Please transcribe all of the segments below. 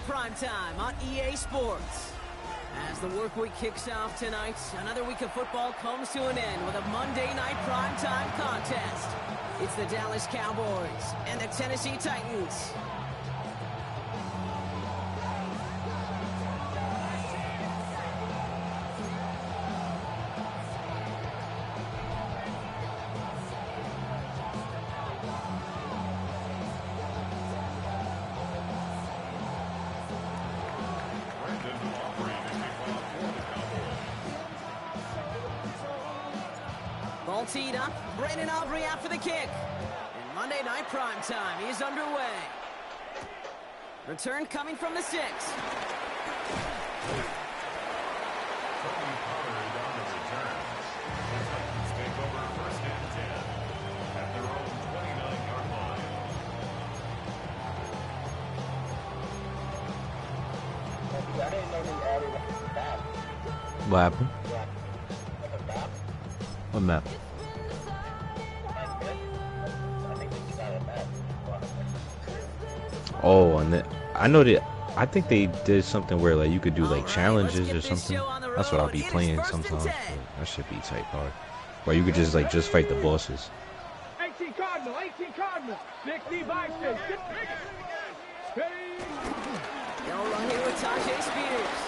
Night Primetime on EA Sports. As the work week kicks off tonight, another week of football comes to an end with a Monday Night Primetime contest. It's the Dallas Cowboys and the Tennessee Titans. Ball teed up. Brandon Aubrey out for the kick. And Monday Night Primetime is underway. Return coming from the 6. What happened? What map? Oh, and then I know that I think they did something where like you could do like challenges or something. That's what I'll be playing sometimes. That should be tight hard. Where you could just fight the bosses. 18 Cardinal, 18 Cardinal, 60 Bison. They'll run here with Tajay Spears.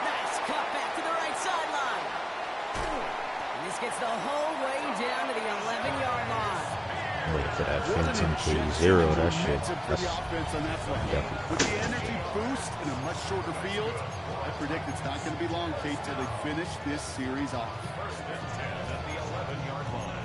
Nice cut back to the right sideline. And this gets the whole way down to the 11-yard line. I'm waiting for that Phantom 3-0. That shit. That's definitely. With the energy boost in a much shorter field, I predict it's not going to be long, Kate, till they finish this series off. First and 10 at the 11-yard line.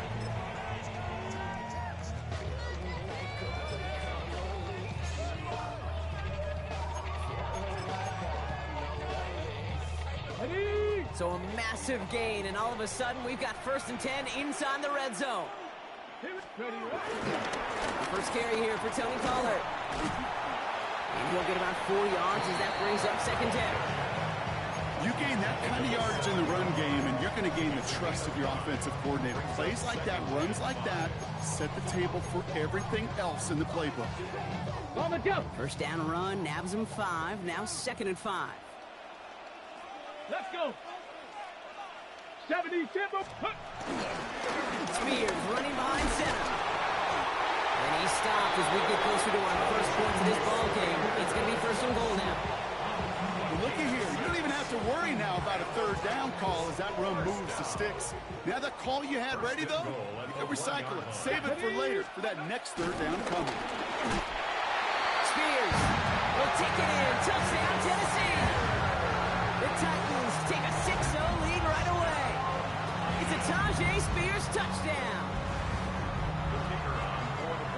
So a massive gain, and all of a sudden we've got first and 10 inside the red zone. First carry here for Tony Pollard. And he'll get about 4 yards as that brings up second down. You gain that kind of yardage in the run game, and you're going to gain the trust of your offensive coordinator. Plays like that, runs like that, set the table for everything else in the playbook. On the jump. First down run, nabs him 5, now second and 5. Let's go. 70 Timber. Spears running behind center. And he stopped as we get closer to our first point of this ball game. It's going to be first and goal now. Well, looky here. You don't even have to worry now about a third down call as that run moves the sticks. Now that call you had ready, though, you can recycle it. Save it for later for that next third down coming. Spears will take it in. Touchdown, Tennessee. The Titans take a 6-0 lead right away. It's a Tajay Spears touchdown.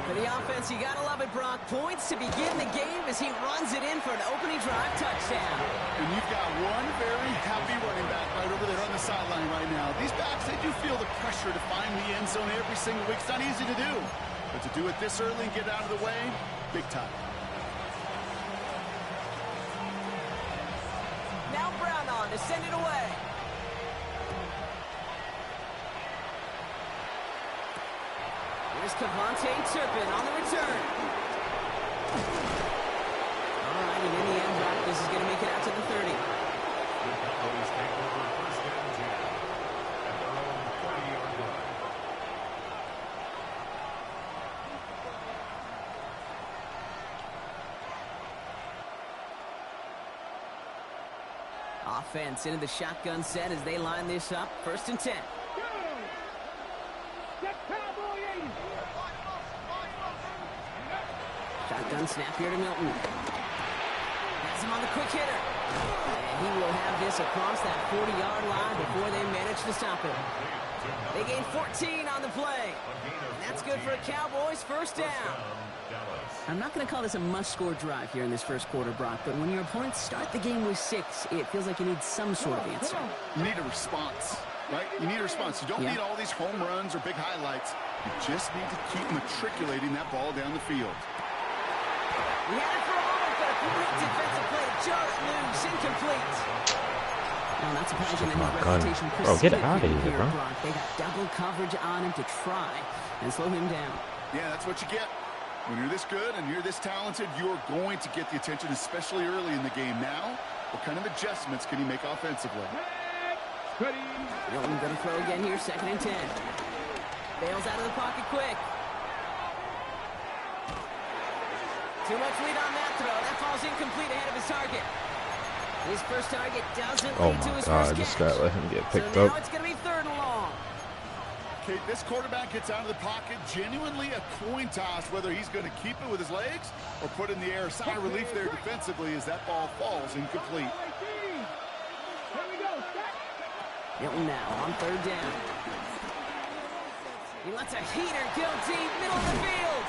For the offense, you gotta love it, Brock. Points to begin the game as he runs it in for an opening drive touchdown. And you've got one very happy running back right over there on the sideline right now. These backs, they do feel the pressure to find the end zone every single week. It's not easy to do. But to do it this early and get out of the way, big time. Now Brown on to send it away. Here's Kevontae Turpin on the return. All right, and in the end, Brock, this is going to make it out to the 30. The Cowboys take over first and 10 at their own 30-yard line. Offense into the shotgun set as they line this up. First and 10. Shotgun snap here to Milton. Has him on the quick hitter. And he will have this across that 40-yard line before they manage to stop him. They gain 14 on the play. And that's good for a Cowboys first down. I'm not going to call this a must-score drive here in this first quarter, Brock, but when your opponents start the game with 6, it feels like you need some sort of answer. You need a response, right? You need a response. You don't need all these home runs or big highlights. You just need to keep matriculating that ball down the field. We had it for a moment, but a great defensive play. Just loose, incomplete. Well, not surprising that his reputation Bro, get out of here, bro. Brock. They got double coverage on him to try and slow him down. Yeah, that's what you get. When you're this good and you're this talented, you're going to get the attention, especially early in the game. Now, what kind of adjustments can he make offensively? Milton going to throw again here, 2nd and 10. Bails out of the pocket quick. Too much lead on that throw. That falls incomplete ahead of his target. His first target doesn't lead to his first catch. Just gotta let him get picked so up. now it's going to be 3rd and long. Okay, this quarterback gets out of the pocket, genuinely a coin toss, whether he's going to keep it with his legs or put it in the air. Sigh of relief there defensively as that ball falls incomplete. Milton now on 3rd down. He lets a heater go deep, middle of the field.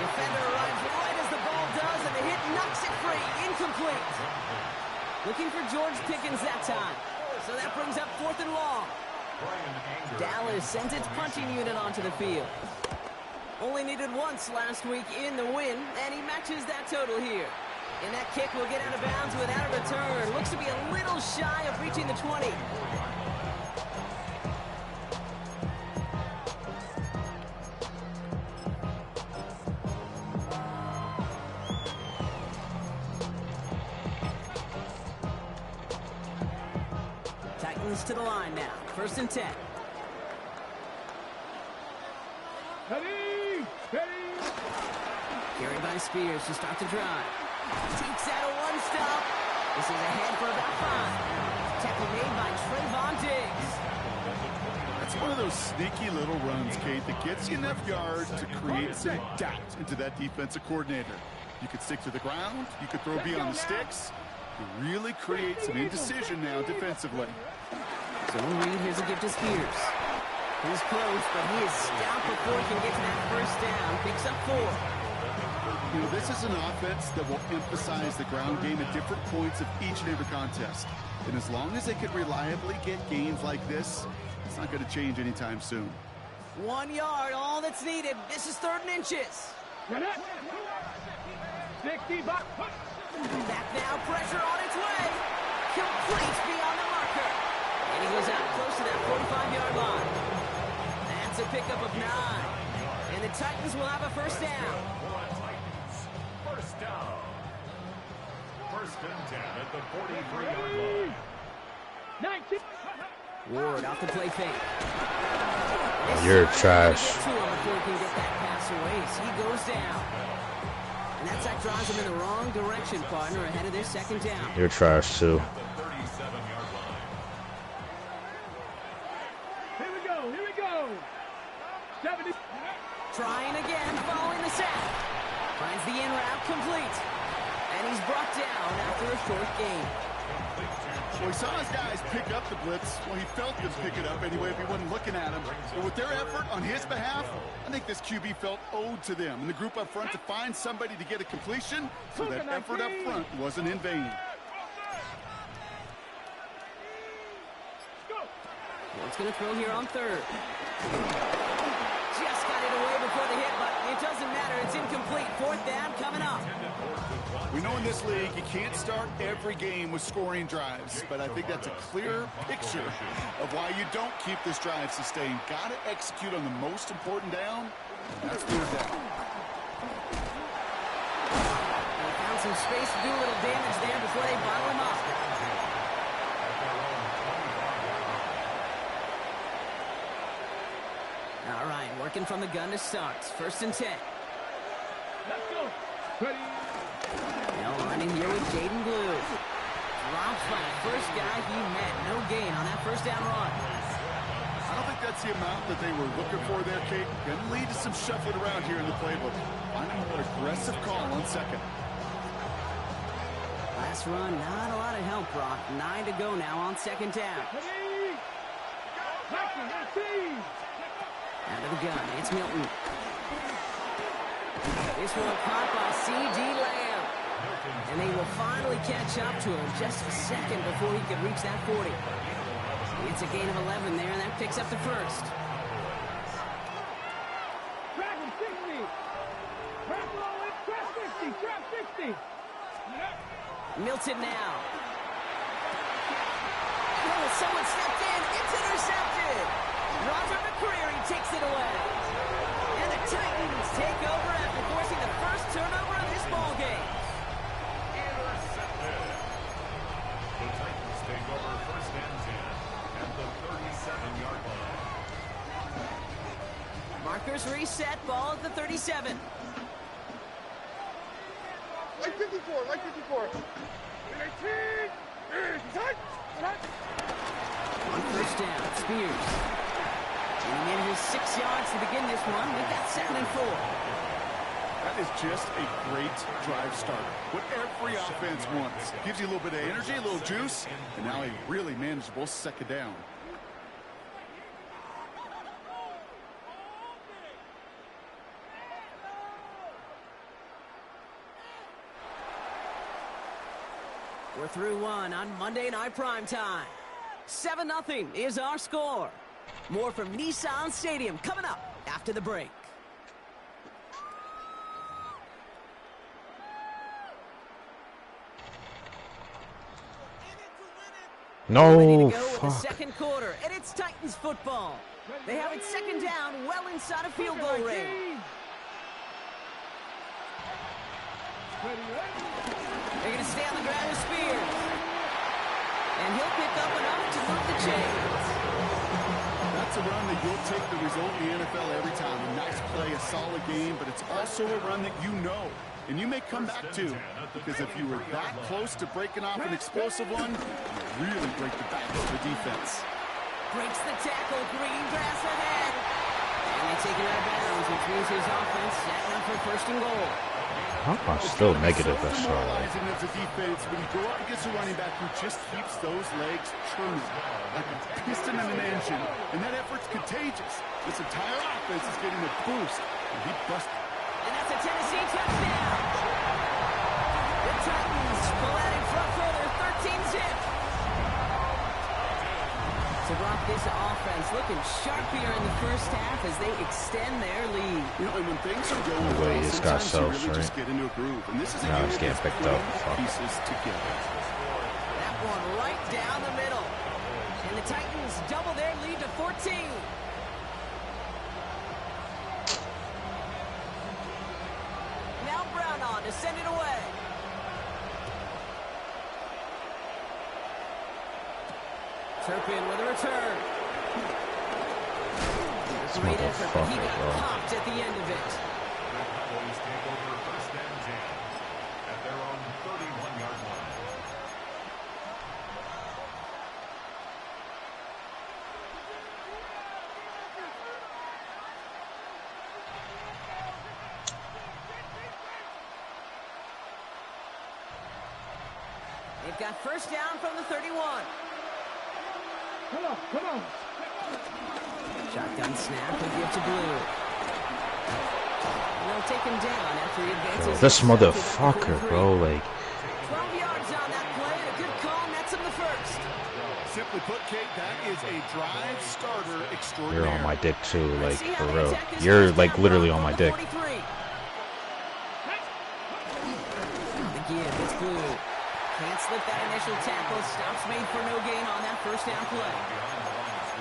Defender arrives right as the ball does, and the hit knocks it free. Incomplete. Looking for George Pickens that time. So that brings up 4th and long. Dallas sends its punching unit onto the field. Only needed once last week in the win, and he matches that total here. And that kick will get out of bounds without a return. Looks to be a little shy of reaching the 20. Titans to the line now. 1st and 10. Carried by Spears to start the drive. Takes out a one-stop. This is ahead for about 5. Tackle made by Trayvon Diggs. That's one of those sneaky little runs, Kate, that gets you enough yards to create some doubt into that defensive coordinator. You could stick to the ground. You could throw beyond the sticks. You really create some indecision now defensively. So Reed, here's a gift to Spears. He's close, but he is stopped before he can get to that 1st down. Picks up 4. You know, this is an offense that will emphasize the ground game at different points of each and every contest. And as long as they can reliably get gains like this, it's not going to change anytime soon. 1 yard, all that's needed. This is 3rd and inches. Back now, pressure on its way. Complete beyond the marker. And he goes out close to that 45-yard line. That's a pickup of 9. And the Titans will have a 1st down. First down. 1st and 10 at the 43-yard line. Ward off the play fake. You're trash. Before he can get that pass away, so he goes down. And that sack drives him in the wrong direction, partner, ahead of their 2nd down. You're trash too. The 37-yard line. Here we go. 70. Trying again, following the sack. Finds the in route complete. And he's brought down after a short gain. Well, he saw his guys pick up the blitz. Well, he felt them pick it up anyway if he wasn't looking at him. But with their effort on his behalf, I think this QB felt owed to them and the group up front to find somebody to get a completion, so that effort up front wasn't in vain. Ward's going to throw here on 3rd. Just got it away before the hit, but it doesn't matter. It's incomplete. 4th down coming up. We know in this league you can't start every game with scoring drives, but I think that's a clear picture of why you don't keep this drive sustained. Got to execute on the most important down, and that's 3rd down. They found some space to do a little damage there before they bottle him up. All right, working from the gun to start. 1st and 10. Let's go. Ready. Now running here with Jaden Blue. Drops by the first guy he met. No gain on that 1st down run. I don't think that's the amount that they were looking for there, Kate. Going to lead to some shuffling around here in the playbook. Find a more aggressive call on 2nd. Last run, not a lot of help, Brock. 9 to go now on 2nd down. Ready. Out of the gun, it's Milton. This one caught by C.D. Lamb. And they will finally catch up to him just a second before he could reach that 40. It's a gain of 11 there, and that picks up the 1st. Track 60. Track 50. Track 50. Milton now. Oh, someone stepped in. It's intercepted. Robert McCreary takes it away. And the Titans take over after forcing the Players reset, ball at the 37. Like 54, like 54. 18, On first down, Spears. And he manages 6 yards to begin this one. We've got 2nd and 4. That is just a great drive starter. What every offense wants. Gives you a little bit of energy, a little juice, and now a really manageable 2nd down. We're through one on Monday Night Primetime. 7-0 is our score. More from Nissan Stadium coming up after the break. No, Ready to go with the fuck. 2nd quarter, and it's Titans football. They have it 2nd down, well inside of field goal range. They're going to stay on the ground with Spears. And he'll pick up enough to move the chains. That's a run that you'll take the result in the NFL every time. A nice play, a solid game, but it's also a run that you know, and you may come back to, because if you were that close to breaking off an explosive one, you really break the back of the defense. Breaks the tackle, green grass ahead. And they take it out of bounds, which means his offense setting up for 1st and goal. How am I still negative So at Charlotte? demoralizing as a defense when you go up against a running back who just keeps those legs churning like a piston in an engine, and that effort's contagious. This entire offense is getting a boost, and he busted. And that's a Tennessee touchdown. The Titans pull out in front for their 13 zip. So Brock, this offense looking sharp here in the first half as they extend their lead. You know, and when things are going No way, well, this guy sometimes you sells, really just right? get into a groove. And this is a Now unit it's getting that's picked putting up. Fuck. pieces together. That one right down the middle. And the Titans double their lead to 14. Now Brown on to send it away. Turpin with a return. This Great effort, but he motherfucker, got bro. popped at the end of it. Cowboys take over 1st and 10 at their own 31-yard line. They've got 1st down from the 31. Come on, come on. Shotgun snap and give to Blue. And they'll take him down after he advances. Yo, this himself to the motherfucker, 43. bro, like, 12 yards on that play and a good call nets him the 1st. Simply put, Kate, that is a drive starter extraordinary. you're on my dick too, like, See for how they real. attack this You're, first like, down literally block on my the dick. 43. The give, it's Blue. Can't slip that initial tackle. Stops made for no gain on that 1st down play.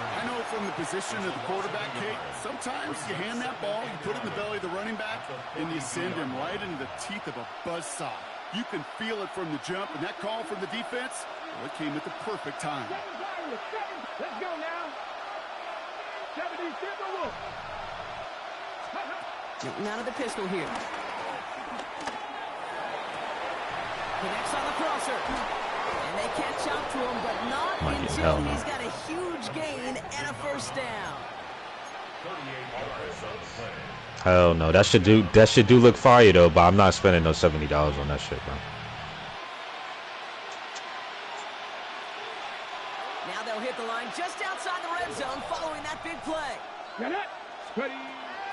I know from the position of the quarterback, Kate, sometimes you hand that ball, you put it in the belly of the running back, and you send him right into the teeth of a buzzsaw. You can feel it from the jump, and that call from the defense, well, it came at the perfect time. Let's go now. 70, Timberwolf. Getting out of the pistol here. Connects on the crosser. And they catch up to him, but not Might get until hell no. he's got a huge gain and a 1st down. 38 yards on the play. Hell no, that should do look fire though, but I'm not spending no $70 on that shit, bro. Now they'll hit the line just outside the red zone following that big play. Get it. Ready.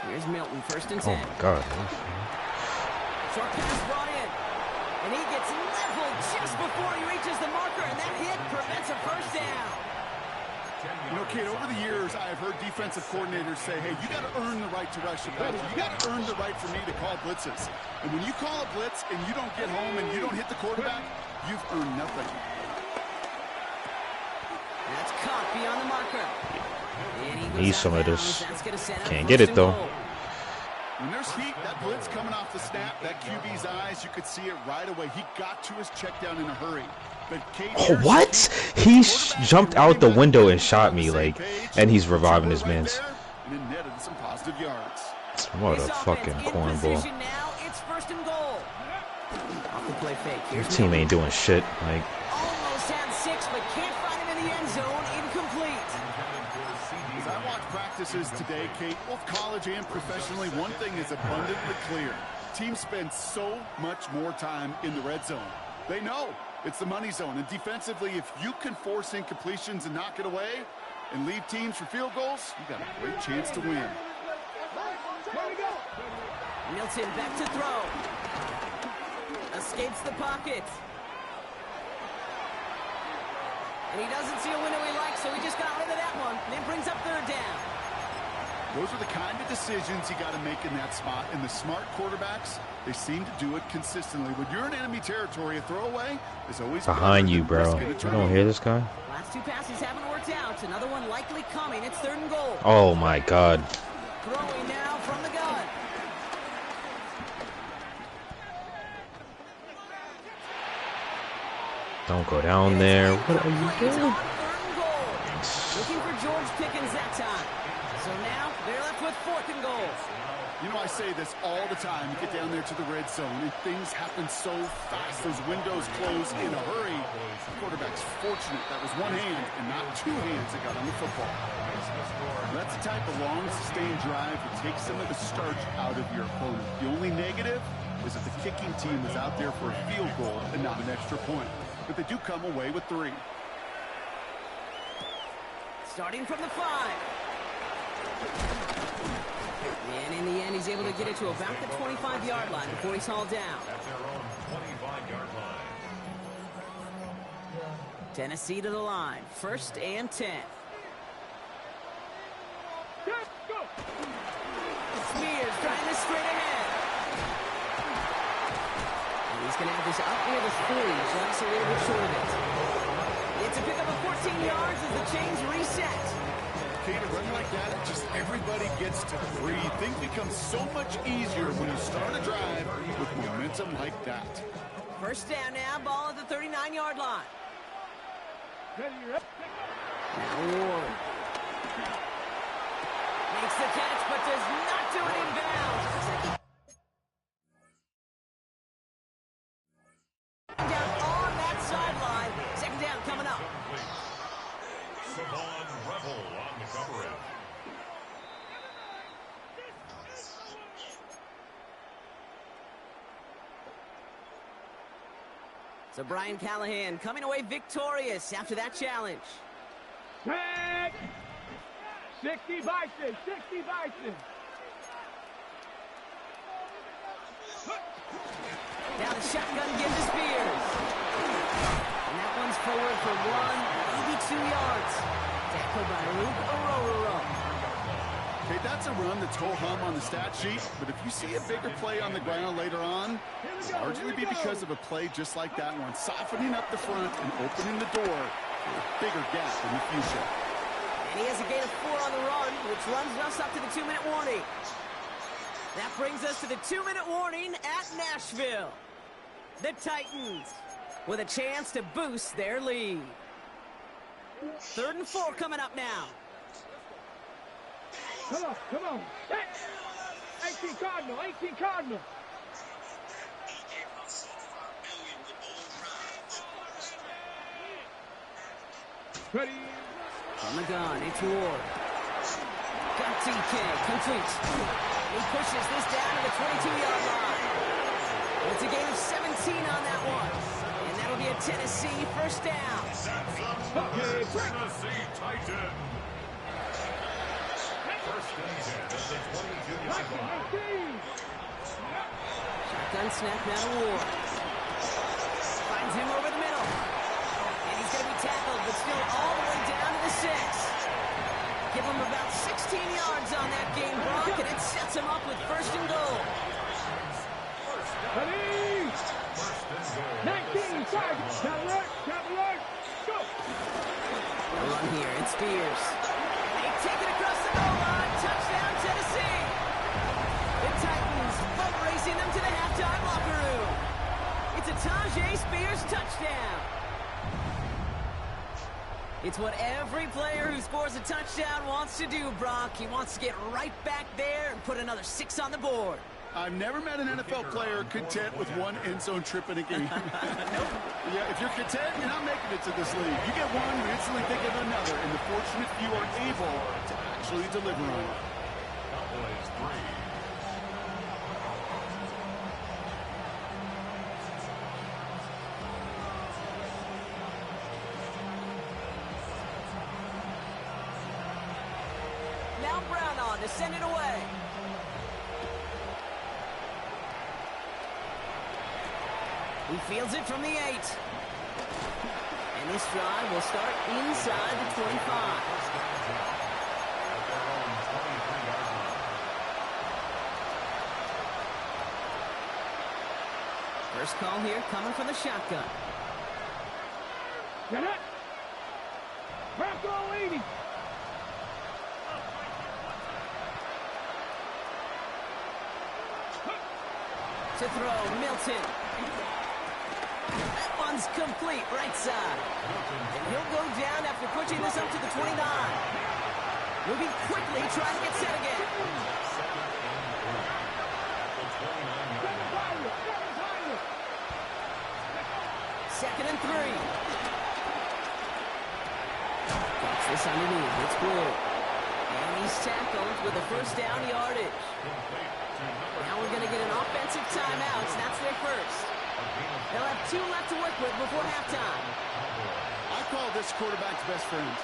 Here's Milton, 1st and Oh 10. my god. Short pass brought in. And he gets leveled just before he reaches the marker, and that hit prevents a 1st down. You know, Kate, over the years, I've heard defensive coordinators say, hey, you got to earn the right to rush the passer. You got to earn the right for me to call blitzes. And when you call a blitz and you don't get home and you don't hit the quarterback, you've earned nothing. That's caught beyond the marker. And he goes Need out some of bounds. this. That's gonna set up Can't 1st get it, and though. goal. When there's heat, that blitz coming off the snap, that QB's eyes, you could see it right away. He got to his check down in a hurry. But Kate, Oh, here's what? the He quarterback jumped and out the running back window are and shot me, on the same like, page. and he's reviving his Right mans. there, and it netted some positive yards. What a This fucking offense in cornball. position now. It's first and goal. Off the play fake. Your Here's team Milton. ain't doing shit. Like, Almost had 6, but can't find him in the end zone. Incomplete. As I watch practices today, Kate, both college and professionally, one thing is abundantly clear. Teams spend so much more time in the red zone. They know it's the money zone. And defensively, if you can force incompletions and knock it away and leave teams for field goals, you got a great chance to win. Milton back to throw. Escapes the pocket. And he doesn't see a window he likes, so he just got rid of that one. And then brings up third down. Those are the kind of decisions you got to make in that spot. And the smart quarterbacks, they seem to do it consistently. When you're in enemy territory, a throwaway is always behind you, bro. You don't hear this guy? Last 2 passes haven't worked out. Another one likely coming. It's third and goal. Oh my god. Throwing now from the gun. Don't go down there. What are you doing? Looking for George Pickens that time. So now they're left with fourth and goal. You know, I say this all the time. You get down there to the red zone, and things happen so fast. Those windows close in a hurry. The quarterback's fortunate that was one hand and not two hands that got on the football. That's the type of long, sustained drive that takes some of the starch out of your opponent. The only negative is that the kicking team is out there for a field goal and not an extra point. But they do come away with 3. Starting from the 5. And in the end, he's able to get it to about the 25-yard line before he's hauled down. At their own 25-yard line. Tennessee to the line. 1st and 10. Spears trying this straight ahead. And he's going to have this up near the 40, just a little bit short of it. It's a pickup of 14 yards as the chains reset. Okay, to run like that, just everybody gets to breathe. Things become so much easier when you start a drive with momentum like that. First down now, ball at the 39-yard line. Now Ward. Makes the catch, but does not do it in bounds. Down on that sideline. Second down coming up. Savon Revel on the coverage. So Brian Callahan coming away victorious after that challenge. Tag! 60 Bison, 60 Bison. Now the shotgun gives to Spears. And that one's forward for 82 yards. Tackled by Luke Orororo. Okay, that's a run that's ho-hum on the stat sheet, but if you see a bigger play on the ground later on, it'll largely be because of a play just like that one, softening up the front and opening the door for a bigger gap in the future. And he has a gain of 4 on the run, which runs us up to the 2-minute warning. That brings us to the 2-minute warning at Nashville. The Titans with a chance to boost their lead. 3rd and 4 coming up now. Come on, come on. 18 Cardinal, 18 Cardinal. Ready. On the gun, it's Ward. Got TK, complete. He pushes this down to the 22-yard line. It's a gain of 17 on that one. And that'll be a Tennessee first down. That's a Tennessee Titan. First and 10 at the 22-yard line. Shotgun snap now to Ward. Finds him over the middle. And he's going to be tackled, but still all the way down to the 6. Give him about 16 yards on that game, Brock, and it sets him up with 1st and goal. Ready. 19, 5. Cavalier, go. The run here, it's Spears. They take it across the goal line. Touchdown, Tennessee. The Titans boat racing them to the halftime locker room. It's a Tajay Spears touchdown. It's what every player who scores a touchdown wants to do, Brock. He wants to get right back there and put another 6 on the board. I've never met an NFL player content with one end zone trip in a game. Nope. Yeah, if you're content, you're not making it to this league. You get one, you instantly think of another, and the fortunate few are able to actually deliver on it. Cowboys 3. Now Brown on to send it away. He fields it from the 8. And this drive will start inside the 25. First call here coming from the shotgun. Get it. Bronco 80. To throw, Milton. That one's complete, right side. And he'll go down after pushing this up to the 29. Moving quickly, trying to get set again. Second and 3. Gets this underneath, it's Blue. And he's tackled with a first down yardage. Now we're going to get an offensive timeout, so that's their first. They'll have 2 left to work with before halftime. I call this quarterback's best friend.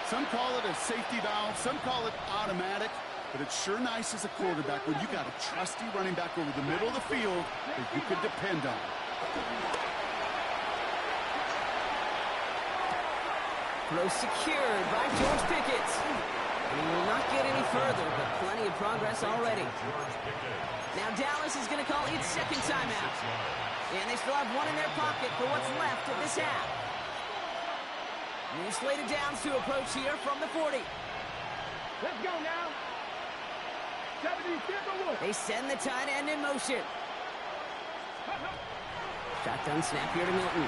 Some call it a safety valve, some call it automatic, but it's sure nice as a quarterback when you got a trusty running back over the middle of the field that you can depend on. Throw secured by George Pickett. And he will not get any further, but plenty of progress already. Now Dallas is going to call its second timeout. And they still have 1 in their pocket for what's left of this half. New slated downs to approach here from the 40. Let's go now. 70, they send the tight end in motion. Shotgun snap here to Milton.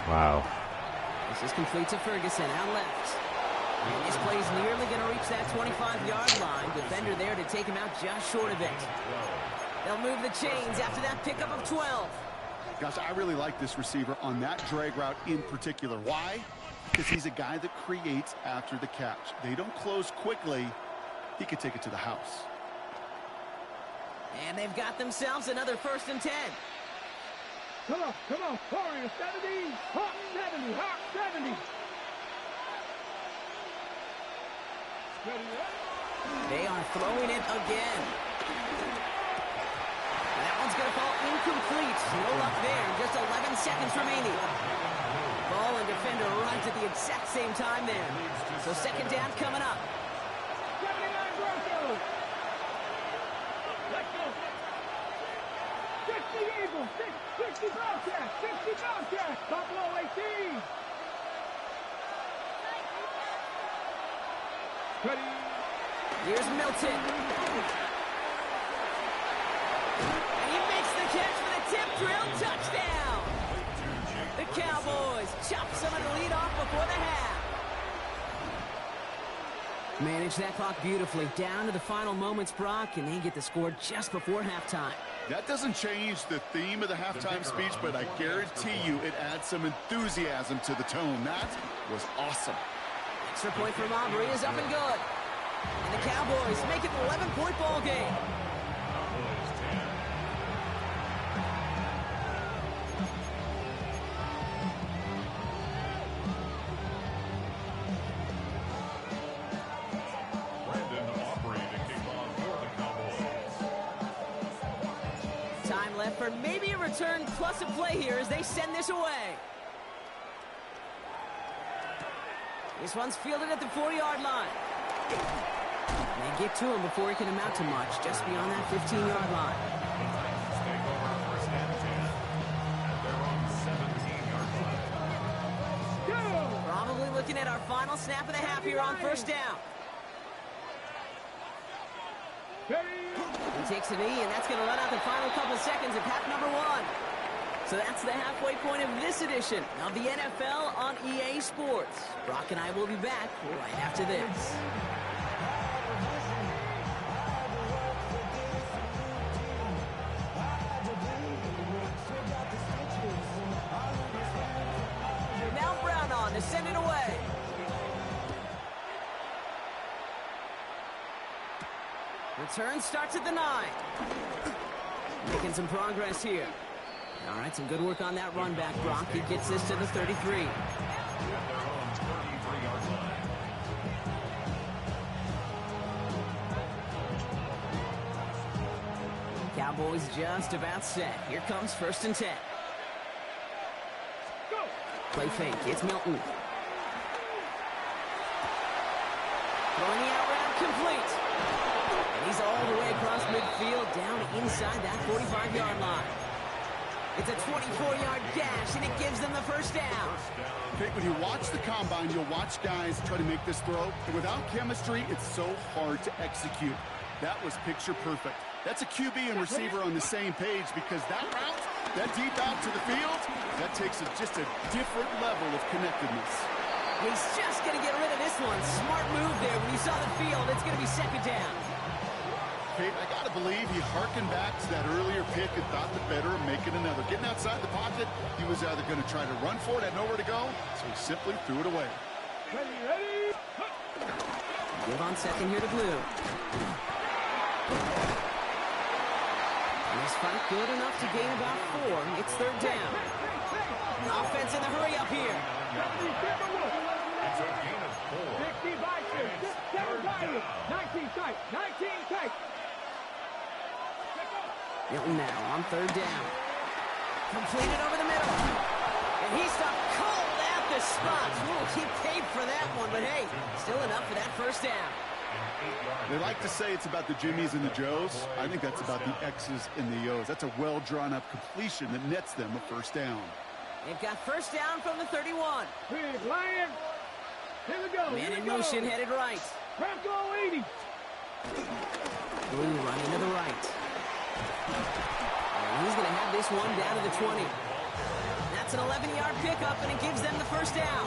Wow. This is complete to Ferguson out left. And this play's nearly going to reach that 25-yard line. Defender there to take him out just short of it. They'll move the chains after that pickup of 12. Gosh, I really like this receiver on that drag route in particular. Why? Because he's a guy that creates after the catch. They don't close quickly. He could take it to the house. And they've got themselves another 1st and 10. Come on, Warrior 70, Hawk 70, Hawk 70. They are throwing it again. That one's going to fall incomplete. No luck there. Just 11 seconds remaining. Ball and defender right at the exact same time there. So second down coming up. 79 Broncos. Let's go. 60 Eagles. 60 Bobcats. 60 Bobcats. Buffalo 18. Ready. Here's Milton. And he makes the catch for the tip drill touchdown. The Cowboys chop some of the lead off before the half. Manage that clock beautifully. Down to the final moments, Brock, and they get the score just before halftime. That doesn't change the theme of the halftime speech, but I guarantee you it adds some enthusiasm to the tone. That was awesome. Extra point for Aubrey is up and good. And the Cowboys make it an 11-point ball game. Brandon Aubrey to kick off for the Cowboys. Time left for maybe a return plus a play here as they send this away. This one's fielded at the 40-yard line. They get to him before he can amount to much, just beyond that 15-yard line. Take over first and 10. And they're on 17-yard line. Probably looking at our final snap of the half here on first down. He takes a knee, and that's going to run out the final couple seconds of half number 1. So that's the halfway point of this edition of the NFL on EA Sports. Brock and I will be back right after this. Now Brown on to send it away. Return starts at the 9. Making some progress here. All right, some good work on that run back, Brock. He gets this to the 33. Cowboys just about set. Here comes 1st and 10. Go. Play fake. It's Milton. Throwing the out route complete. And he's all the way across midfield, down inside that 45-yard line. It's a 24-yard gash, and it gives them the first down. Okay, when you watch the combine, you'll watch guys try to make this throw. And without chemistry, it's so hard to execute. That was picture perfect. That's a QB and receiver on the same page, because that route, that deep out to the field, that takes just a different level of connectedness. He's just going to get rid of this one. Smart move there. When you saw the field, it's going to be 2nd down. Kate, I got to believe he harkened back to that earlier pick and thought the better of making another. Getting outside the pocket, he was either going to try to run for it, had nowhere to go, so he simply threw it away. Ready. Give on 2nd here to Blue. And this fight good enough to gain about 4. It's 3rd down. Offense in the hurry up here. It's a gain of 4. 60 by 6. 7 by 19 tight. 19 tight. Milton now on 3rd down. Completed over the middle. And he stopped cold at the spot. Ooh, he paid for that one, but hey, still enough for that 1st down. They like to say it's about the Jimmies and the Joes. I think that's about the X's and the O's. That's a well-drawn-up completion that nets them a 1st down. They've got 1st down from the 31. Big Lion. Here we go. Man Here in we go. motion, headed right. Bronco 80. Blue running to the right. And he's going to have this one down to the 20. That's an 11-yard pickup, and it gives them the 1st down.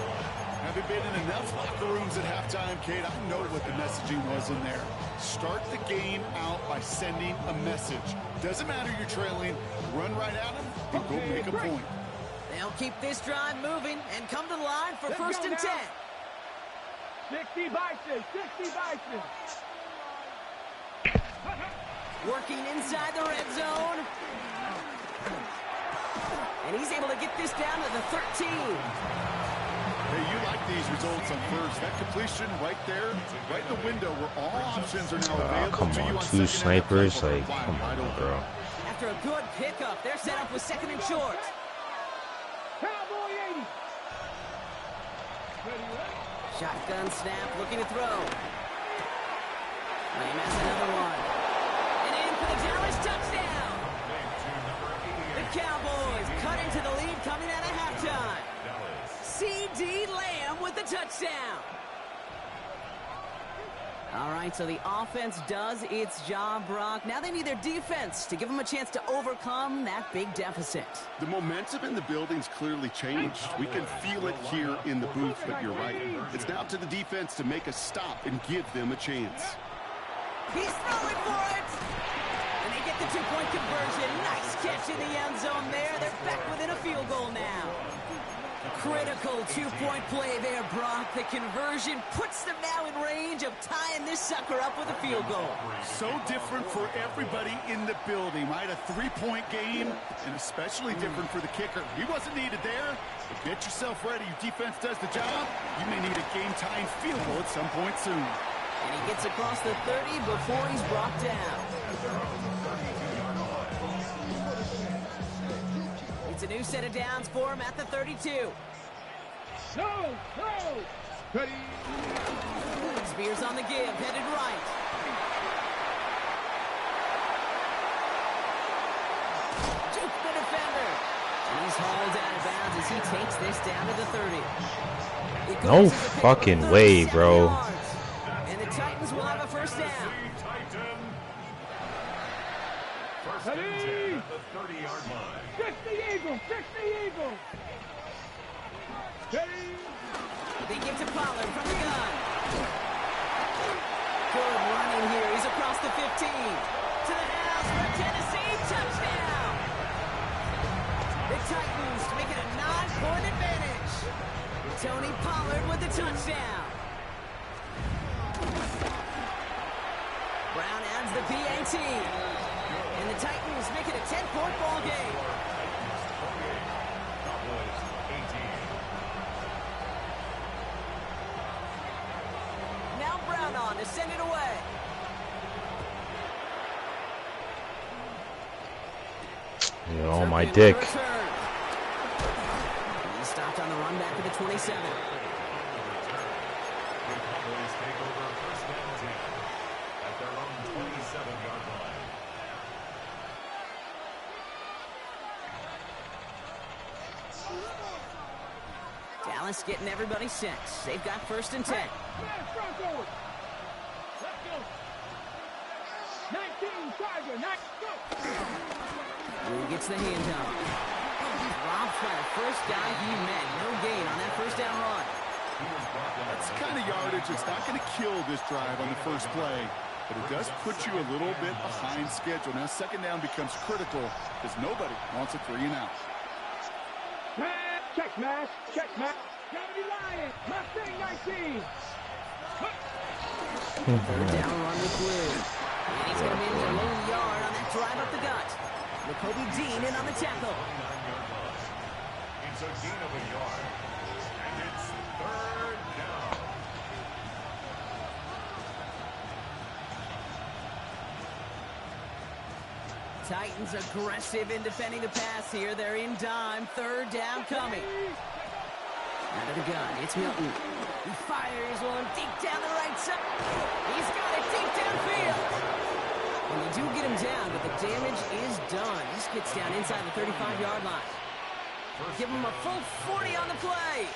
Having been in enough locker rooms at halftime, Kate, I know what the messaging was in there. Start the game out by sending a message. Doesn't matter you're trailing, run right at them and go make a point. They'll keep this drive moving and come to the line for Let's 1st go and now. 10. 60 by 6. 60 by 6. Working inside the red zone. And he's able to get this down to the 13. Hey, you like these results on 1st. That completion right there, right in the window where all options are now available Come to you on, on 2 second snipers, down. like, come on, bro. After a good pickup, they're set up with 2nd and short. Cowboy 80. Shotgun snap, looking to throw. Lane has another one. And in for the Dallas touchdown. The Cowboys cut into the lead coming out of halftime. C.D. Lamb with the touchdown. All right, so the offense does its job, Brock. Now they need their defense to give them a chance to overcome that big deficit. The momentum in the building's clearly changed. We can feel it here in the booth, but you're right. It's now to the defense to make a stop and give them a chance. He's throwing for it. And they get the 2-point conversion. Nice catch in the end zone there. They're back within a field goal now. Critical 2-point play there, Brock. The conversion puts them now in range of tying this sucker up with a field goal. So different for everybody in the building, right? A 3-point game, and especially different for the kicker. He wasn't needed there, but get yourself ready. Your defense does the job. You may need a game-tying field goal at some point soon. And he gets across the 30 before he's brought down. It's a new set of downs for him at the 32. No. Ready. Spears on the give, headed right. Juke the defender. And he's hauled out of bounds as he takes this down to the 30. It No goes as a pick fucking for way, 37 bro. yards. And the Titans will have a 1st down. First and 10 at the 30-yard line. 50 Eagles. Eagles, 60 Eagles. Ready? They give to Pollard from the gun. Good running here. He's across the 15. To the house for Tennessee. Touchdown. The Titans make it a 9-point advantage. Tony Pollard with the touchdown. Brown adds the PAT. And the Titans make it a 10-point ball game. Cowboys 18. Now Brown on to send it away. You're on my dick. He stopped on the run back to the 27. The Cowboys take over first and 10 at their own 27-yard line. Dallas getting everybody set. They've got first and 10. Smash Broncos. Let's go. 19 Tiger, go. Who gets the handoff? Robbed by the first guy he met. No gain on that first down run. That's the kind of yardage. It's not going to kill this drive on the first play, but it does put you a little bit behind schedule. Now second down becomes critical because nobody wants a 3 and out. Check smash. Check smash. Kennedy Lion. Mustang 19. Third down run with Blue. And he's going to manage a lone yard on that drive up the gut. Nakobe Dean in on the tackle. 9-yard line. It's a gain of a yard. And it's third down. Titans aggressive in defending the pass here. They're in dime. Third down coming. Out of the gun, it's Milton. He fires one deep down the right side. He's got it deep downfield. And they do get him down, but the damage is done. He gets down inside the 35-yard line. Give him a full 40 on the play.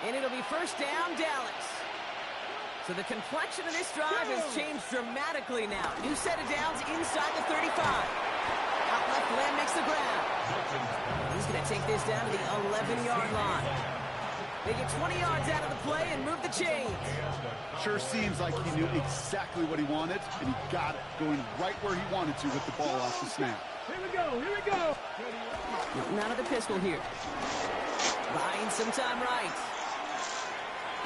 And it'll be first down, Dallas. So the complexion of this drive has changed dramatically now. New set of downs inside the 35. Out left, Lamb makes the ground. He's going to take this down to the 11-yard line. They get 20 yards out of the play and move the chains. Sure seems like he knew exactly what he wanted, and he got it, going right where he wanted to with the ball off the snap. Here we go. Here we go. Getting out of the pistol here. Buying some time right.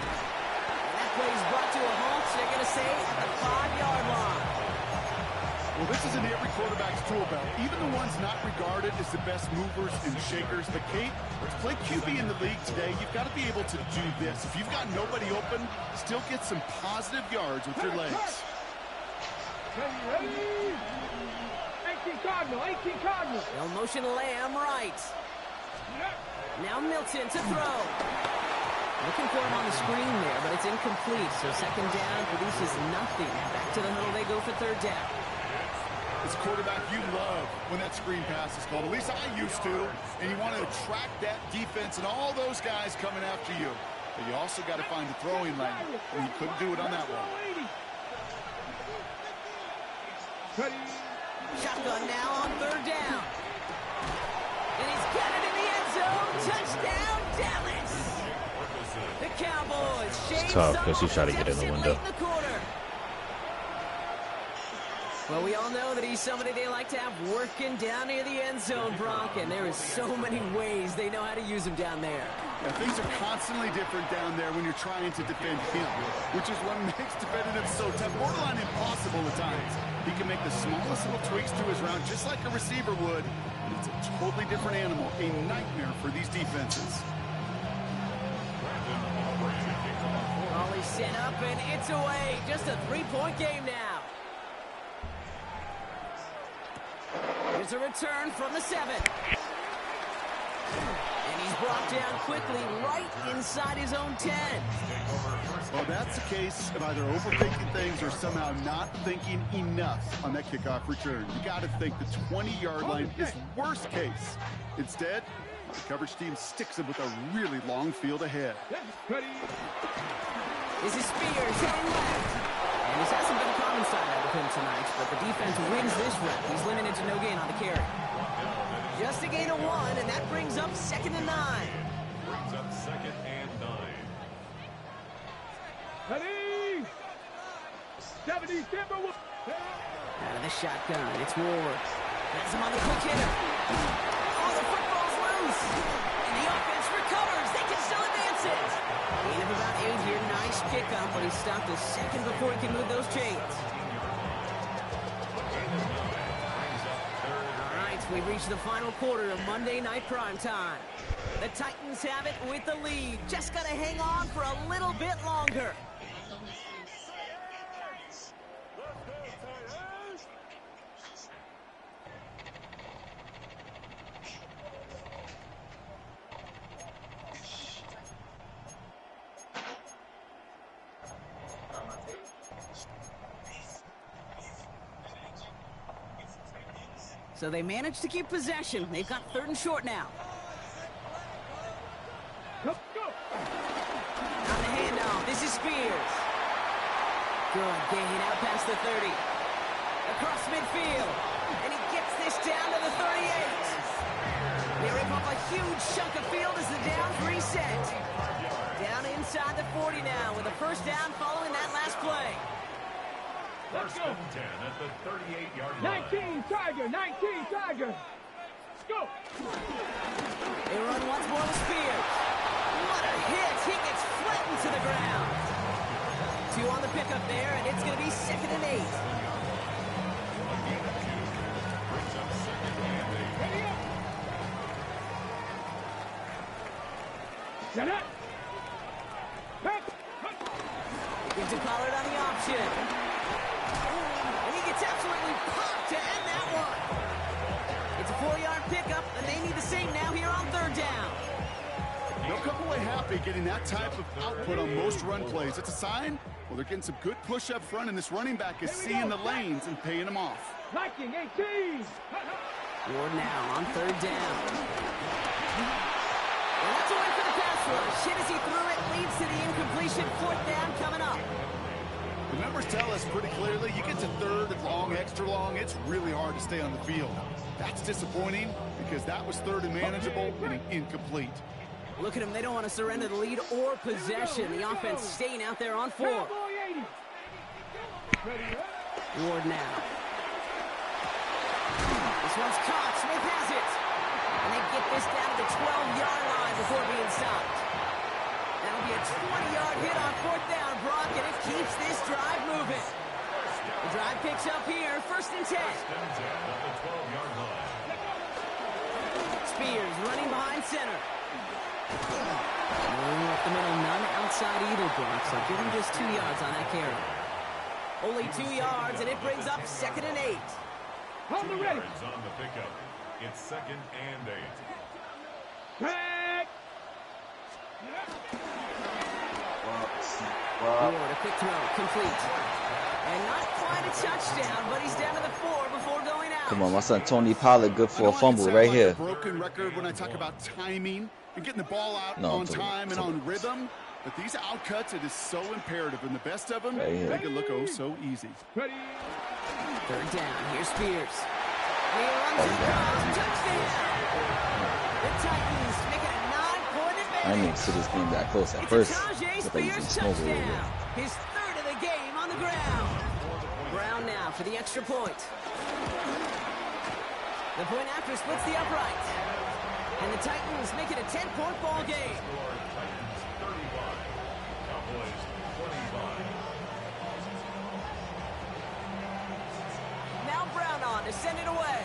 And that play is brought to a halt. They're going to say at the 5-yard line. Well, this is in every quarterback's tool belt, even the ones not regarded as the best movers and shakers. But, Kate, to play QB in the league today, you've got to be able to do this. If you've got nobody open, still get some positive yards with your legs. Ready? 18 Cardinal. 18 Cardinal. They'll motion Lamb right. Now Milton to throw. Looking for him on the screen there, but it's incomplete. So second down produces nothing. Back to the huddle they go for third down. As a quarterback, you love when that screen pass is called. At least I used to. And you want to attract that defense and all those guys coming after you. But you also got to find the throwing lane. And you couldn't do it on that one. Ready? Shotgun now on third down. And he's got it in the end zone. Touchdown, Dallas. The Cowboys shave tough some because he off tried to the get in the deficit window. late in the quarter. Well, we all know that he's somebody they like to have working down near the end zone, Bronk, and there is so many ways they know how to use him down there. Yeah, things are constantly different down there when you're trying to defend him, which is what makes defending him so tough, borderline impossible at times. He can make the smallest little tweaks to his route just like a receiver would, and it's a totally different animal, a nightmare for these defenses. Ball is set up, and it's away. Just a 3-point game now. Here's a return from the 7. And he's brought down quickly right inside his own 10. Well, that's the case of either overthinking things or somehow not thinking enough on that kickoff return. You got to think the 20-yard line is worst case. Instead, the coverage team sticks him with a really long field ahead. Ready? This is Spears heading left. And this hasn't been a common side out of him tonight, but the defense wins this rep. He's limited to no gain on the carry. Just a gain of 1, and that brings up 2nd and 9. Brings up 2nd and 9. Ready? 70 Timberwolves. Out of the shotgun, it's Ward. Has him on the quick hitter. Oh, the football's loose. And the offense recovers. They can still advance it. Gain of about 8 here. Nice pickup, but he stopped a second before he can move those chains. All right, we've reached the final quarter of Monday Night Primetime. The Titans have it with the lead. Just got to hang on for a little bit longer. So they managed to keep possession. They've got 3rd and short now. Let's go. On the handoff, this is Spears. Good gain out past the 30. Across midfield. And he gets this down to the 38. They rip up a huge chunk of field as the downs reset. Down inside the 40 now with a 1st down following that last play. First and 10 at the 38-yard line. 19 Tiger, 19 Tiger. Let's go. They run once more with Spears. What a hit! He gets flattened to the ground. 2 on the pickup there, and it's going to be 2nd and 8. Brings up 2nd and 8. Ready up. Set up. Back. Gives to Pollard on the option. And he gets absolutely popped to end that one. It's a 4-yard pickup, and they need the same now here on 3rd down. They'll come away happy getting that type of output on most run plays. It's a sign, well, they're getting some good push up front, and this running back is seeing the lanes and paying them off. Liking 18. Ward now on 3rd down. And that's a win for the pass rush. Hit as he threw it, leads to the incompletion. 4th down coming up. The numbers tell us pretty clearly, you get to 3rd and long, extra long, it's really hard to stay on the field. That's disappointing because that was 3rd and manageable and incomplete. Look at them. They don't want to surrender the lead or possession. The offense staying out there on 4. Cowboy 80. Ready up. Ward now. This one's caught. Smith has it. And they get this down to the 12-yard line before being stopped. That'll be a 20-yard hit on 4th down, Brock, and it keeps this drive moving. The drive picks up here, 1st and 10. First and 10 at the 12-yard line. Spears running behind center. No up the middle, none outside either, Brock, so give him just 2 yards on that carry. Only 2 yards, and it brings up 2nd and 8. On the 2 ready. yards on the pickup. It's 2nd and 8. Back. Ward, a quick throw, complete. And not quite a touchdown, but he's down to the 4 before going out. Come on, my son Tony Pollard, good for a fumble right Like here. a broken record when I talk about timing and getting the ball out No, on Tony, time and Tony. on rhythm. But these outcuts, it is so imperative. And the best of them, Right here. make it look oh so easy. Ready. 3rd down, here's Spears. He runs across, touchdown! The Titans make it a 9-point advantage. I didn't see this game that close at It's first. a Tajay Looked like he Spears was smoking a little bit. touchdown. His 3rd of the game on the ground. Brown now for the extra point. The point after splits the upright. And the Titans make it a 10-point ball game. Score Titans 31. Cowboys 25. Now Brown on to send it away.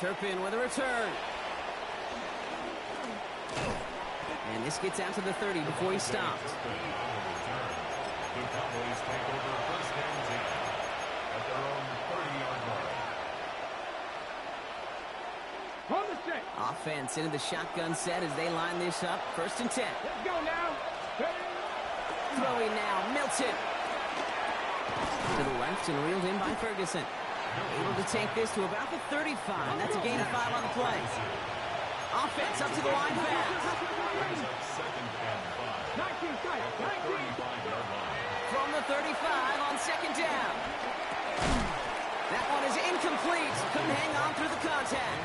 Turpin with a return. And this gets out to the 30 before he stopped. The Cowboys take over 1st and 10 at their own 30-yard line. On the set. Offense into the shotgun set as they line this up. 1st and 10. Let's go now. Ready. Throwing now, Milton. To the left and reeled in by Ferguson. Able to take this to about the 35. That's a gain of 5 on the play. Offense up to the line fast. Brings up 2nd and 5. 19 Tiger. 19. 35-yard line. From the 35 on 2nd down. That one is incomplete. Couldn't hang on through the contact.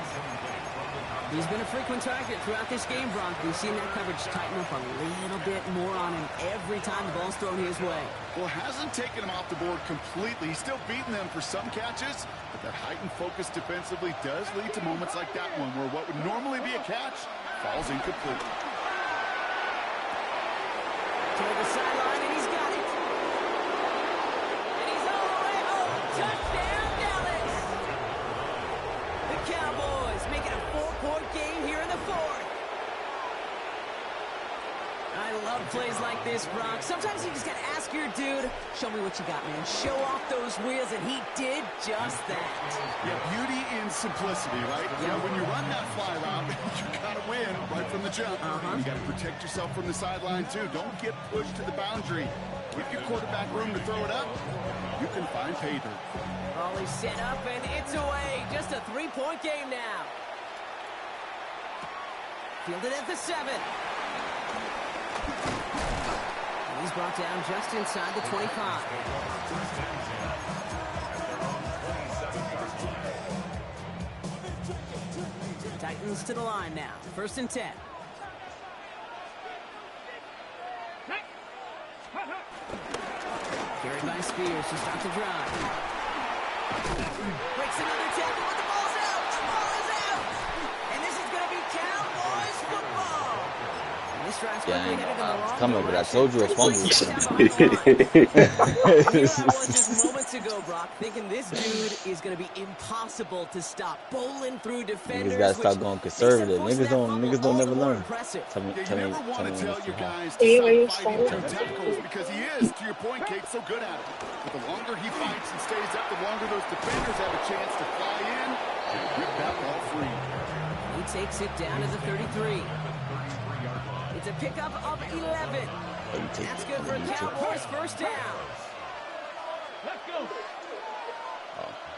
He's been a frequent target throughout this game, Brock. We've seen that coverage tighten up a little bit more on him every time the ball's thrown his way. Well, hasn't taken him off the board completely. He's still beating them for some catches, but that heightened focus defensively does lead to moments like that one where what would normally be a catch falls incomplete. Toward the sideline, and he's got it. And he's all the way home. Touchdown, Dallas. The Cowboys making a 4-point game here in the fourth. I love plays like this, Brock. Sometimes you just got to ask your dude, show me what you got, man. Show off those wheels, and he did just that. Yeah, beauty in simplicity, right? You know, when you run that fly route, you got to win right from the jump. You got to protect yourself from the sideline, too. Don't get pushed to the boundary. Give your quarterback room to throw it up. You can find pay dirt. Always set up, and it's away. Just a 3-point game now. Fielded at the 7. And he's brought down just inside the 25. Titans to the line now. 1st and 10. Carried by Spears to start the drive. Breaks another tackle, but the ball's out. The ball is out. And this is going to be Cowboys football. And this drive's quickly headed in the wrong coming, but I direction. told you a fumble. Here I was just moments ago, Brock, thinking this dude is going to be impossible to stop. Bowling through defenders. Niggas gotta stop going conservative. Niggas don't never learn. You never want to tell your guys Are you to stop fighting excited? through tackles because he is, to your point, Kate, so good at it. But the longer he fights and stays up, the longer those defenders have a chance to fly in and rip that ball free. He takes it down to the 33. It's a pickup of 11. That's good for Cowboys. 1st down. Let's go.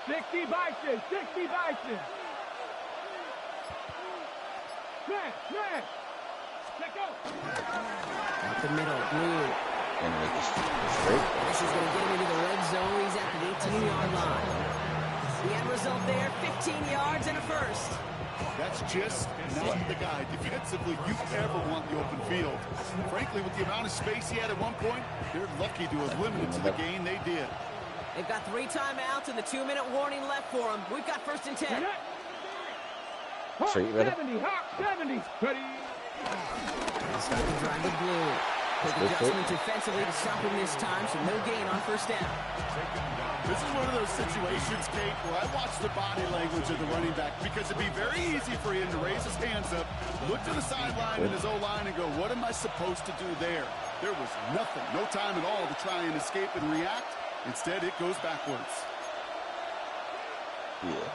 60 Bison, 60 Bison. Smash. Let go. Up the middle, Blue. This is going to get him into the red zone. He's at the 18-yard line. The end result there, 15 yards and a 1st. That's just not the guy defensively you ever want the open field. Frankly, with the amount of space he had at one point, they're lucky to have limited to the gain they did. They've got 3 timeouts and the 2-minute warning left for them. We've got 1st and 10. Hawk So you ready? 70, Hawk 70. Ready. Start to drive the Blue. Quick adjustment defensively to stop him this time, so no gain on 1st down. This is one of those situations, Kate, where I watch the body language of the running back because it'd be very easy for him to raise his hands up, look to the sideline and his O-line and go, what am I supposed to do there? There was nothing, no time at all to try and escape and react. Instead, it goes backwards. Yeah.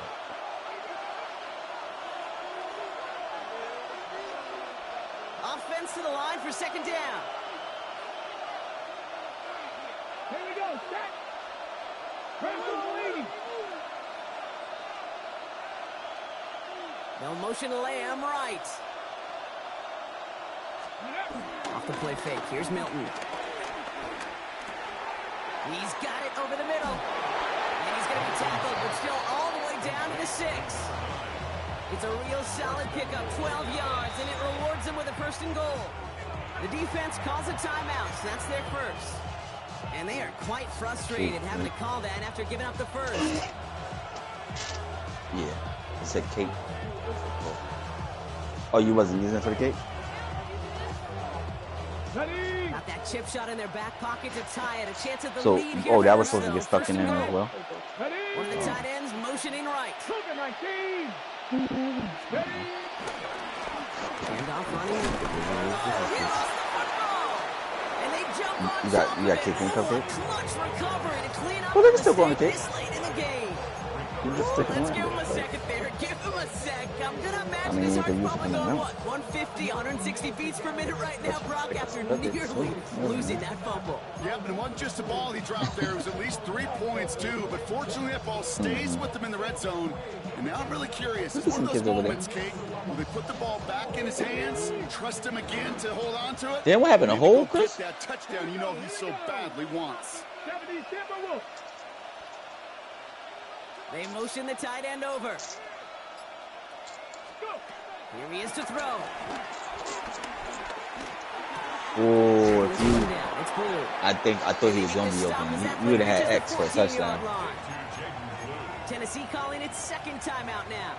Offense to the line for 2nd down. Here we go. Set. Press the lead. No motion Lamb right. Off the play fake. Here's Milton. He's got it over the middle. And he's going to be tackled, but still all the way down to the 6. It's a real solid pickup, 12 yards, and it rewards them with a 1st and goal. The defense calls a timeout, so that's their 1st. And they are quite frustrated having to call that after giving up the 1st. Yeah. It said cake. Oh, you wasn't using it for the cake? Ready. Got that chip shot in their back pocket to tie it. A chance at the So, lead here. oh, that was first, supposed to though. get stuck 1st in and there goal. as well. Ready. One of the tight ends motioning right. Moving 19. Ready. Handoff running. He lost the football. And they jump on You got top of it. kicked in, Cupcake? Clutch recovery to clean up Well, they the can still go on the mistake kick. this late in the game. You just stick Let's it give him a on. second there. Give him a sec. I'm going to imagine mean, his you heart's can use probably it going, now. what, 150, 160 beats per minute right now, Brock, after nearly losing that fumble. Yep, and it wasn't just a ball he dropped there. It was at least 3 points, too. But fortunately, that ball stays with them in the red zone. And now I'm really curious. It's one of those moments, Kate, where they put the ball back in his hands, trust him again to hold on to it. Then what happened? A Maybe hole, go Chris? Get that touchdown he so badly wants. 70 Timberwolves. They motion the tight end over. Here he is to throw. Oh, if you, It's blue. I thought he was gonna be open. You would have had X for a touchdown. Tennessee calling its second timeout now.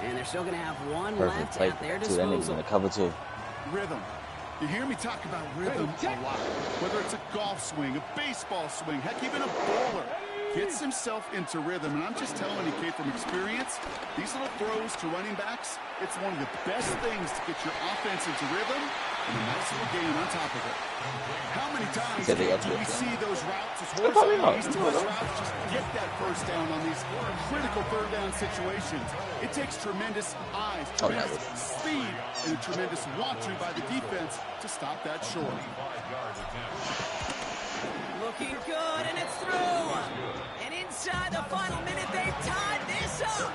And they're still going to have one Perfect left play. at their Dude, that nigga's disposal. gonna cover too. Rhythm. You hear me talk about rhythm a lot. Whether it's a golf swing, a baseball swing, heck, even a bowler gets himself into rhythm. And I'm just telling you, Kate, from experience, these little throws to running backs, it's one of the best things to get your offense into rhythm and a nice little gain on top of it. How many times Said they do up we there. see those routes, as probably horizontal not. east-to-west routes, just get that first down on these critical third down situations? It takes tremendous eyes, Oh, that tremendous speed, and a tremendous watching by the defense to stop that short. Looking good, and it's through. And inside the final minute, they've tied this up.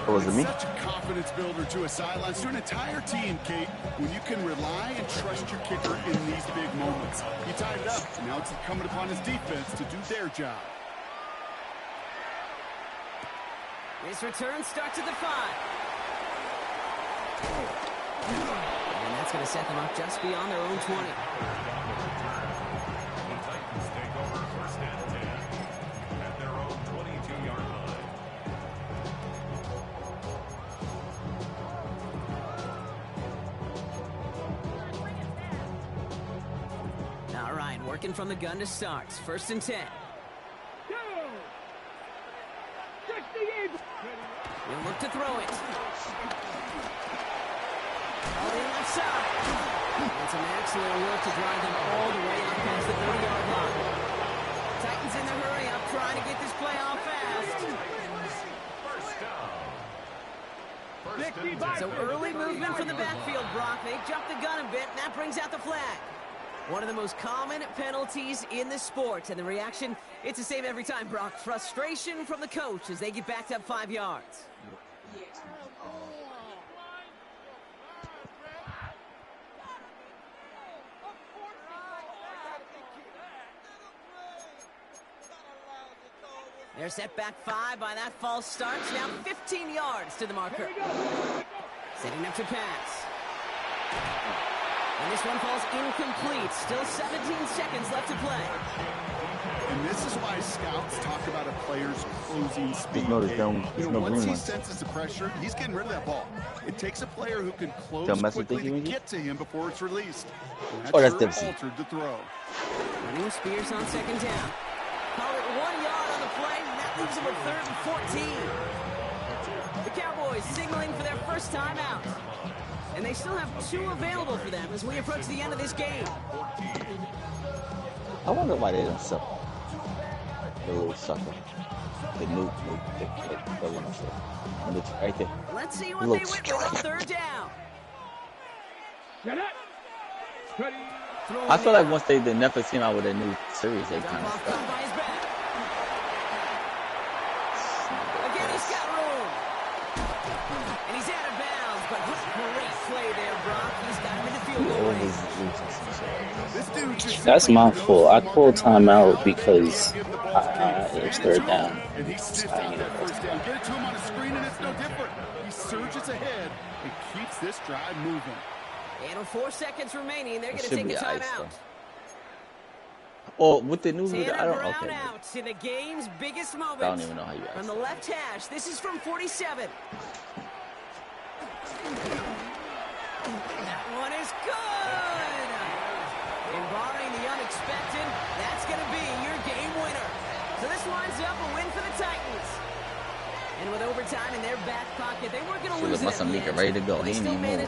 Oh, was it me? Such a confidence builder to a sideline, to an entire team, Kate, when you can rely and trust your kicker in these big moments. He tied it up, and now it's incumbent upon his defense to do their job. This return starts at the 5. And that's going to set them up just beyond their own 20. Titans take over first and 10 at their own 22-yard line. All right, working from the gun to start. First and 10. Go. Check the Eagles. He'll look to throw it. On the left side. And some excellent work to drive them all the way up past the 30-yard line. Titans in the hurry up, trying to get this play off fast. First down. So early movement from the backfield, Brock. They jumped the gun a bit, and that brings out the flag. One of the most common penalties in the sport. And the reaction, it's the same every time, Brock. Frustration from the coach as they get backed up 5 yards. They're set back 5 by that false start. Now 15 yards to the marker. Setting up to pass. And this one falls incomplete. Still 17 seconds left to play. And this is why scouts talk about a player's closing speed. notice Kate. there's no Once green he ones. senses the pressure, he's getting rid of that ball. It takes a player who can close Don't mess with quickly Dickie to Winky? get to him before it's released. And Oh, that's sure Dempsey. altered the throw. Running Spears on second down. Call it 1 yard on the play, and that leaves them with 3rd and 14. The Cowboys signaling for their first timeout. And they still have 2 available for them as we approach the end of this game. I wonder why they don't sell the little sucker. The new one I said. Right there. Let's see what Look. they went with on 3rd down. Get it. Ready. I feel like once the Netflix came out with a new series, they kind of Dump off stopped. by his back. Again, he's got room. And he's out of bounds, but what a great play there, Brock. He's got him in the field goal range. This dude just That's simply my goes fault. I to the called line. timeout because Give the ball to it Kate. was Hand it 3rd to him, down. and he sniffs out that first down. Get it to him on a screen, and it's no different. He surges ahead and keeps this drive moving. And with 4 seconds remaining, they're It going to should take be a ice, timeout. Oh, with the new, Tanner I don't. Brown Okay. out in the game's biggest moment. I don't even know how you From ask. the left hash, this is from 47. That one is good. And barring the unexpected, that's going to be your game winner. So this lines up a win for the Titans. And with overtime in their back pocket, they weren't going to Should've lose it must at have the make it end. ready to go. But they He ain't still even move. managed